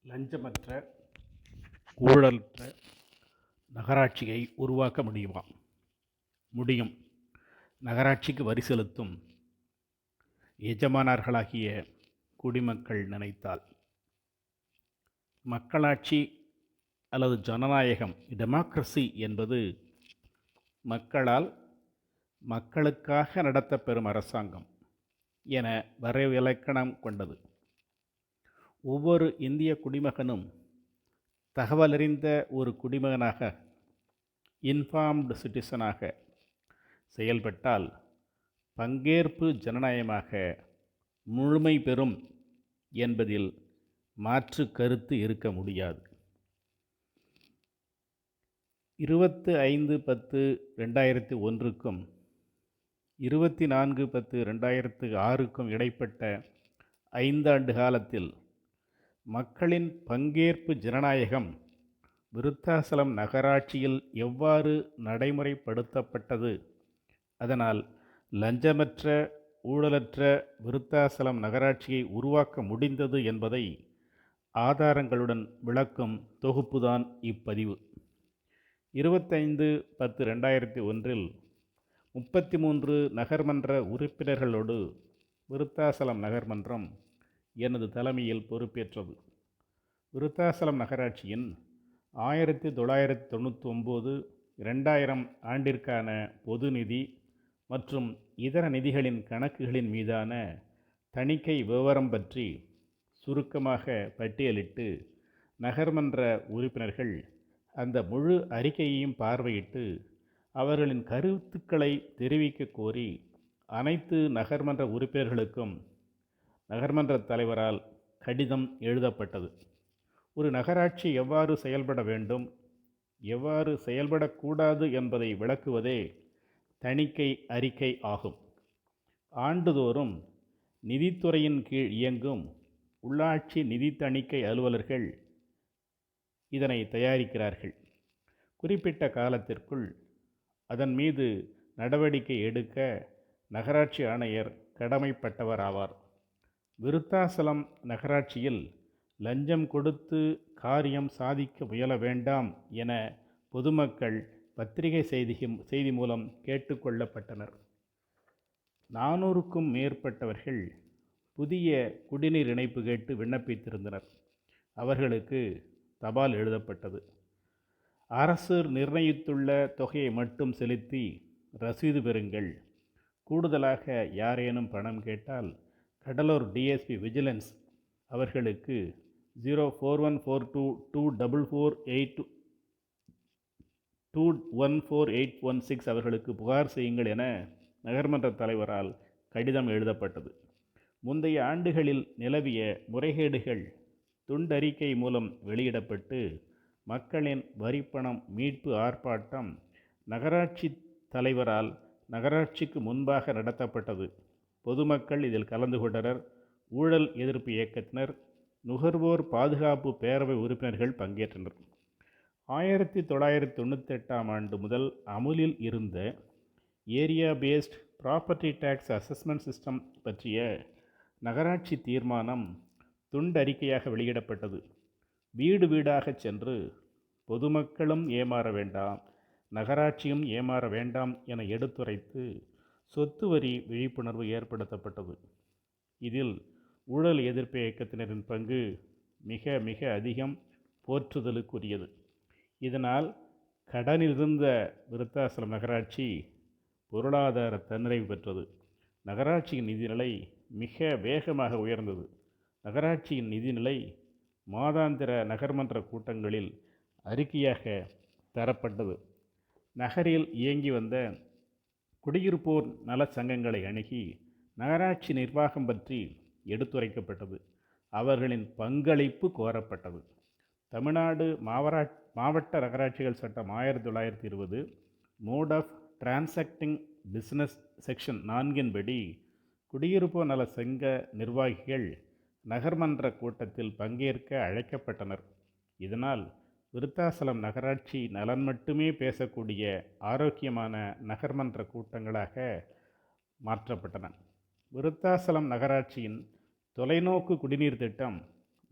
லஞ்சமற்ற ஊழலற்ற நகராட்சியை உருவாக்க முடியுமா? முடியும். நகராட்சிக்கு வரி செலுத்தும் எஜமானர்களாகிய குடிமக்கள் நினைத்தால். மக்களாட்சி அல்லது ஜனநாயகம், டெமோக்ரஸி என்பது மக்களால் மக்களுக்காக நடத்தப்பெறும் அரசாங்கம் என வரைவிலக்கணம் கொண்டது. ஒவ்வொரு இந்திய குடிமகனும் தகவலறிந்த ஒரு குடிமகனாக, இன்ஃபார்ம்டு சிட்டிசனாக செயல்பட்டால் பங்கேற்பு ஜனநாயகமாக முழுமை பெறும் என்பதில் மாற்று கருத்து இருக்க முடியாது. 25/10/2001க்கும் 24/10/2006க்கும் இடைப்பட்ட 5 ஆண்டு காலத்தில் மக்களின் பங்கேற்பு ஜனநாயகம் விருத்தாசலம் நகராட்சியில் எவ்வாறு நடைமுறைப்படுத்தப்பட்டது, அதனால் லஞ்சமற்ற ஊழலற்ற விருத்தாசலம் நகராட்சியை உருவாக்க முடிந்தது என்பதை ஆதாரங்களுடன் விளக்கும் தொகுப்புதான் இப்பதிவு. 25/10/2001 33 நகர்மன்ற உறுப்பினர்களோடு விருத்தாசலம் நகர்மன்றம் எனது தலைமையில் பொறுப்பேற்றது. விருத்தாசலம் நகராட்சியின் 1999-2000 ஆண்டிற்கான பொது நிதி மற்றும் இதர நிதிகளின் கணக்குகளின் மீதான தணிக்கை விவரம் பற்றி சுருக்கமாக பட்டியலிட்டு நகர்மன்ற உறுப்பினர்கள் அந்த முழு அறிக்கையையும் பார்வையிட்டு அவர்களின் கருத்துக்களை தெரிவிக்க கோரி அனைத்து நகர்மன்ற உறுப்பினர்களுக்கும் நகர்மன்ற தலைவரால் கடிதம் எழுதப்பட்டது. ஒரு நகராட்சி எவ்வாறு செயல்பட வேண்டும், எவ்வாறு செயல்படக்கூடாது என்பதை விளக்குவதே தணிக்கை அறிக்கை ஆகும். ஆண்டுதோறும் நிதித்துறையின் கீழ் இயங்கும் உள்ளாட்சி நிதி தணிக்கை அலுவலர்கள் இதனை தயாரிக்கிறார்கள். குறிப்பிட்ட காலத்திற்குள் அதன் மீது நடவடிக்கை எடுக்க நகராட்சி ஆணையர் கடமைப்பட்டவர் ஆவார். விருத்தாசலம் நகராட்சியில் லஞ்சம் கொடுத்து காரியம் சாதிக்க முயல வேண்டாம் என பொதுமக்கள் பத்திரிகை செய்தி மூலம் கேட்டுக்கொள்ளப்பட்டனர். 400க்கும் மேற்பட்டவர்கள் புதிய குடிநீர் இணைப்பு கேட்டு விண்ணப்பித்திருந்தனர். அவர்களுக்கு தபால் எழுதப்பட்டது. அரசு நிர்ணயித்துள்ள தொகையை மட்டும் செலுத்தி ரசீது பெறுங்கள். கூடுதலாக யாரேனும் பணம் கேட்டால் கடலூர் டிஎஸ்பி விஜிலன்ஸ் அவர்களுக்கு 041422148214 அவர்களுக்கு புகார் செய்யுங்கள் என நகர்மன்ற தலைவரால் கடிதம் எழுதப்பட்டது. முந்தைய ஆண்டுகளில் நிலவிய முறைகேடுகள் துண்டறிக்கை மூலம் வெளியிடப்பட்டு மக்களின் வரிப்பணம் மீட்பு ஆர்ப்பாட்டம் நகராட்சி தலைவரால் நகராட்சிக்கு முன்பாக நடத்தப்பட்டது. பொதுமக்கள் இதில் கலந்து கொண்டனர். ஊழல் எதிர்ப்பு இயக்கத்தினர், நுகர்வோர் பாதுகாப்பு பேரவை உறுப்பினர்கள் பங்கேற்றனர். 1998 ஆண்டு முதல் அமுலில் இருந்த area based property tax assessment system பற்றிய நகராட்சி தீர்மானம் துண்டறிக்கையாக வெளியிடப்பட்டது. வீடு வீடாக சென்று பொதுமக்களும் ஏமாற வேண்டாம், நகராட்சியும் ஏமாற வேண்டாம் என எடுத்துரைத்து சொத்து வரி விழிப்புணர்வு ஏற்படுத்தப்பட்டது. இதில் ஊழல் எதிர்ப்பு இயக்கத்தினரின் பங்கு மிக மிக அதிகம், போற்றுதலுக்குரியது. இதனால் கடனிலிருந்த விருத்தாசலம் நகராட்சி பொருளாதார தன்னிறைவு பெற்றது. நகராட்சியின் நிதிநிலை மிக வேகமாக உயர்ந்தது. நகராட்சியின் நிதிநிலை மாதாந்திர நகர்மன்ற கூட்டங்களில் அறிக்கையாக தரப்பட்டது. நகரில் இயங்கி வந்த குடியிருப்போர் நல சங்கங்களை அணுகி நகராட்சி நிர்வாகம் பற்றி எடுத்துரைக்கப்பட்டது. அவர்களின் பங்களிப்பு கோரப்பட்டது. தமிழ்நாடு மாவட்ட நகராட்சிகள் சட்டம் 1920 mode of transacting business section 4 படி குடியிருப்போர் நல சங்க நிர்வாகிகள் நகர்மன்ற கூட்டத்தில் பங்கேற்க அழைக்கப்பட்டனர். இதனால் விருத்தாசலம் நகராட்சி நலன் மட்டுமே பேசக்கூடிய ஆரோக்கியமான நகர்மன்ற கூட்டங்களாக மாற்றப்பட்டன. விருத்தாசலம் நகராட்சியின் தொலைநோக்கு குடிநீர் திட்டம்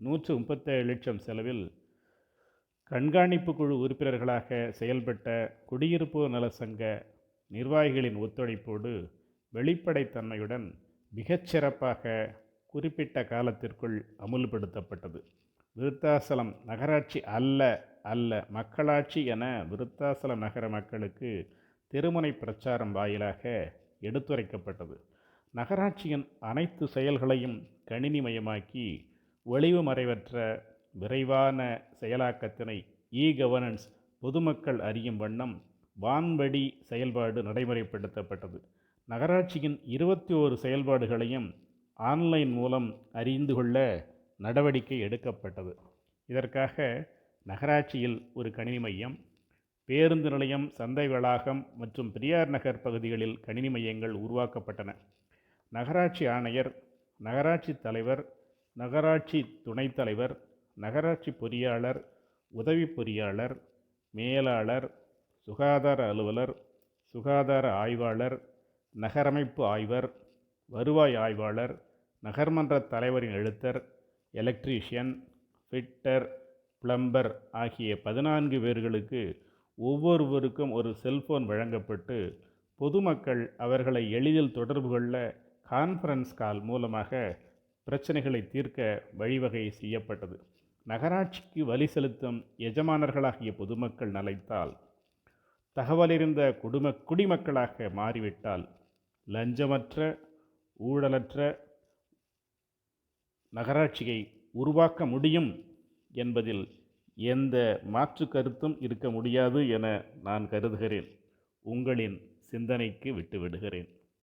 137 லட்சம் செலவில் கண்காணிப்பு குழு உறுப்பினர்களாக செயல்பட்ட குடியிருப்போர் நல சங்க நிர்வாகிகளின் ஒத்துழைப்போடு வெளிப்படைத்தன்மையுடன் மிகச்சிறப்பாக குறிப்பிட்ட காலத்திற்குள் அமுல்படுத்தப்பட்டது. விருத்தாசலம் நகராட்சி அல்ல மக்களாட்சி என விருத்தாசலம் நகர மக்களுக்கு திருமுனை பிரச்சாரம் வாயிலாக எடுத்துரைக்கப்பட்டது. நகராட்சியின் அனைத்து செயல்களையும் கணினிமயமாக்கி ஒளிவு மறைவற்ற விரைவான செயலாக்கத்தினை கவர்னன்ஸ் பொதுமக்கள் அறியும் வண்ணம் வான்வழி செயல்பாடு நடைமுறைப்படுத்தப்பட்டது. நகராட்சியின் 21 செயல்பாடுகளையும் ஆன்லைன் மூலம் அறிந்து கொள்ள நடவடிக்கை எடுக்கப்பட்டது. இதற்காக நகராட்சியில் ஒரு கணினி மையம், பேருந்து நிலையம், சந்தை வளாகம் மற்றும் பெரியார் நகர் பகுதிகளில் கணினி மையங்கள் உருவாக்கப்பட்டன. நகராட்சி ஆணையர், நகராட்சி தலைவர், நகராட்சி துணைத் தலைவர், நகராட்சி பொறியாளர், உதவி பொறியாளர், மேலாளர், சுகாதார அலுவலர், சுகாதார ஆய்வாளர், நகரமைப்பு ஆய்வர், வருவாய் ஆய்வாளர், நகர்மன்ற தலைவரின் எழுத்தர், எலக்ட்ரீஷியன், ஃபிட்டர், பிளம்பர் ஆகிய 14 பேர்களுக்கு ஒவ்வொருவருக்கும் ஒரு செல்போன் வழங்கப்பட்டு பொதுமக்கள் அவர்களை எளிதில் தொடர்பு கொள்ள கான்ஃபரன்ஸ் கால் மூலமாக பிரச்சனைகளை தீர்க்க வழிவகை செய்யப்பட்டது. நகராட்சிக்கு வழி செலுத்தும் எஜமானர்களாகிய பொதுமக்கள் நலைத்தால், தகவலறிந்த குடிமக்களாக மாறிவிட்டால் லஞ்சமற்ற ஊழலற்ற நகராட்சியை உருவாக்க முடியும் என்பதில் எந்த மாற்று கருத்தும் இருக்க முடியாது என நான் கருதுகிறேன். உங்களின் சிந்தனைக்கு விட்டுவிடுகிறேன்.